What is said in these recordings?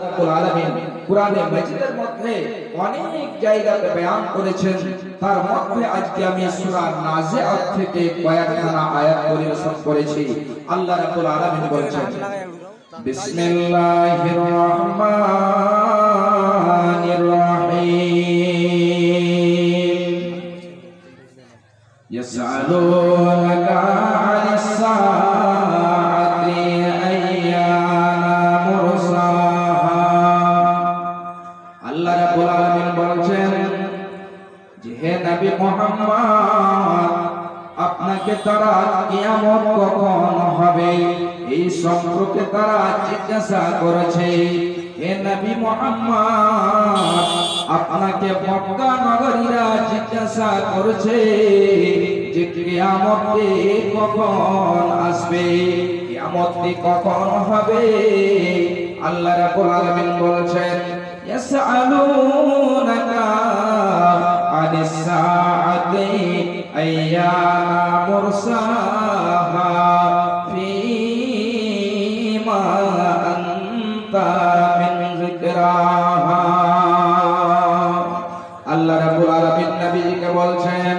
রব্বুল আলামিন কুরআনে মাজিদের মধ্যে অনেক জায়গাতে বয়ান করেছেন। তার মধ্যে আজকে আমি সূরা নাজিআত থেকে কয়েকখানা আয়াত পরিবেশন করেছি। আল্লাহ রাব্বুল আলামিন বলেছেন, বিসমিল্লাহির রহমানির রহিম, ইয়াসআলুনাকা আনিস সাআতি আইয়ানা মুরসাহা। আল্লাহ রাব্বুল আলামিন বলেন যে হে নবী মুহাম্মদ, আপনাকে তারা কিয়ামত কখন হবে এই সম্পর্কে তারা জিজ্ঞাসা করেছে। হে নবী মুহাম্মদ, আপনাকে মক্কা নগরীরা জিজ্ঞাসা করেছে যে কিয়ামতে কখন আসবে, কিয়ামতে কখন হবে। আল্লাহ রাব্বুল আলামিন বলেছেন, ইয়াসআলুনাকা আনিস সাআতি আইয়ানা মুরসাহা ফীমা আনতা মিন যিকরাহা। আল্লাহ রাব্বুল আলামিন নবীকে বলছেন,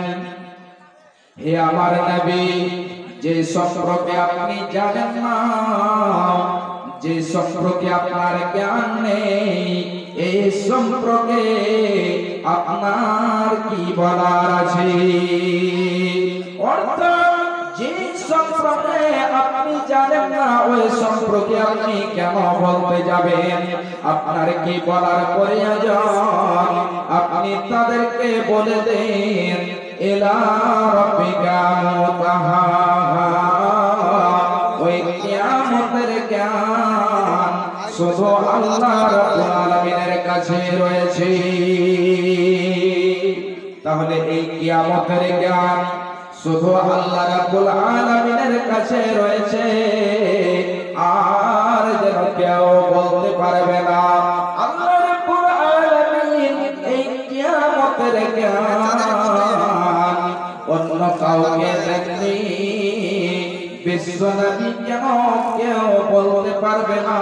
হে আমার নবী, যে সম্পর্কে আপনি জানেন না, যে সম্পর্কে আপনার জ্ঞান নেই, এই সম্পর্কে আপনার কি বলার আছে? অর্থাৎ যে সম্পর্কে আপনি জানেন না, ওই সম্পর্কে আপনি কেন বলতে যাবেন? আপনার কি বলার প্রয়োজন? আপনি তাদেরকে বলে দেন, ইলা রাব্বিকা মুতাহাহা, ওই কিয়ামতের জ্ঞান শুধু আল্লাহ রাব্বুল আলামিনের কাছে রয়েছে। তাহলে এই কিয়ামতের জ্ঞান শুধু আল্লাহ রাব্বুল আলামিনের কাছে রয়েছে, আর যেন কেউ বলতে পারবে না। আল্লাহ রাব্বুল আলামিন এই কিয়ামতের জ্ঞান অন্য কাউকে দেননি। বিশ্ব নবী কেন কেউ বলতে পারবে না?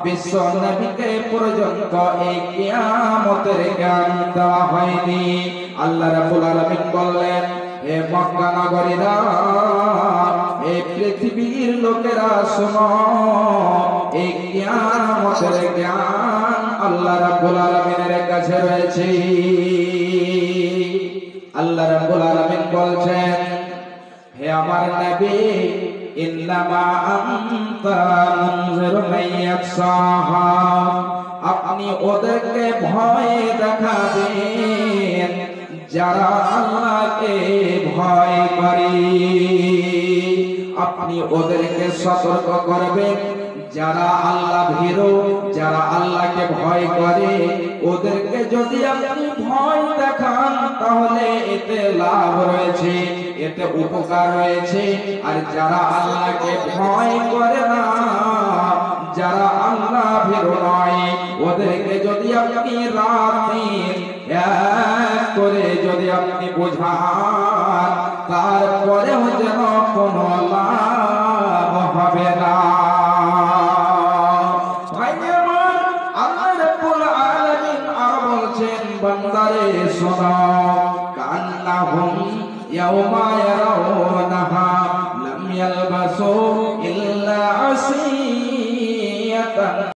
বিশ্ব নবীকে পর্যন্ত এই কিয়ামতের জ্ঞান দেওয়া হয়নি। আল্লাহ রাব্বুল আলামিন বললেন, হে মক্কা নগরীরা, এই পৃথিবীর লোকেরা শোনো, এই কিয়ামতের জ্ঞান আল্লাহ রাব্বুল আলামিনের কাছে রয়েছে। আল্লাহ রাব্বুল আলামিন বলছেন, হে আমার নবী, ইন্নামা আনতা মুনজিরু মান ইয়াখশাহা, আপনি ওদেরকে ভয় দেখাবেন যারা আল্লাহকে ভয় করে। আপনি ওদেরকে সতর্ক করবেন যারা আল্লাহ ভীরু, যারা আল্লাহকে ভয় করে। ওদেরকে যদি আপনি ভয় দেখান, তাহলে এতে লাভ রয়েছে, এতে উপকার রয়েছে। আর যারা আল্লাহকে ভয় করে না, যারা আল্লাহ ভীরু নয়, ওদেরকে যদি আপনি রাত দিন এক করে যদি আপনি বোঝান, তারপরেও যেন কোনো লাভ হবে না। বান্দারে শোনো, কান্নাহুম ইয়াওমা ইয়ারাউনাহা লাম ইয়ালবাসু ইল্লা আসি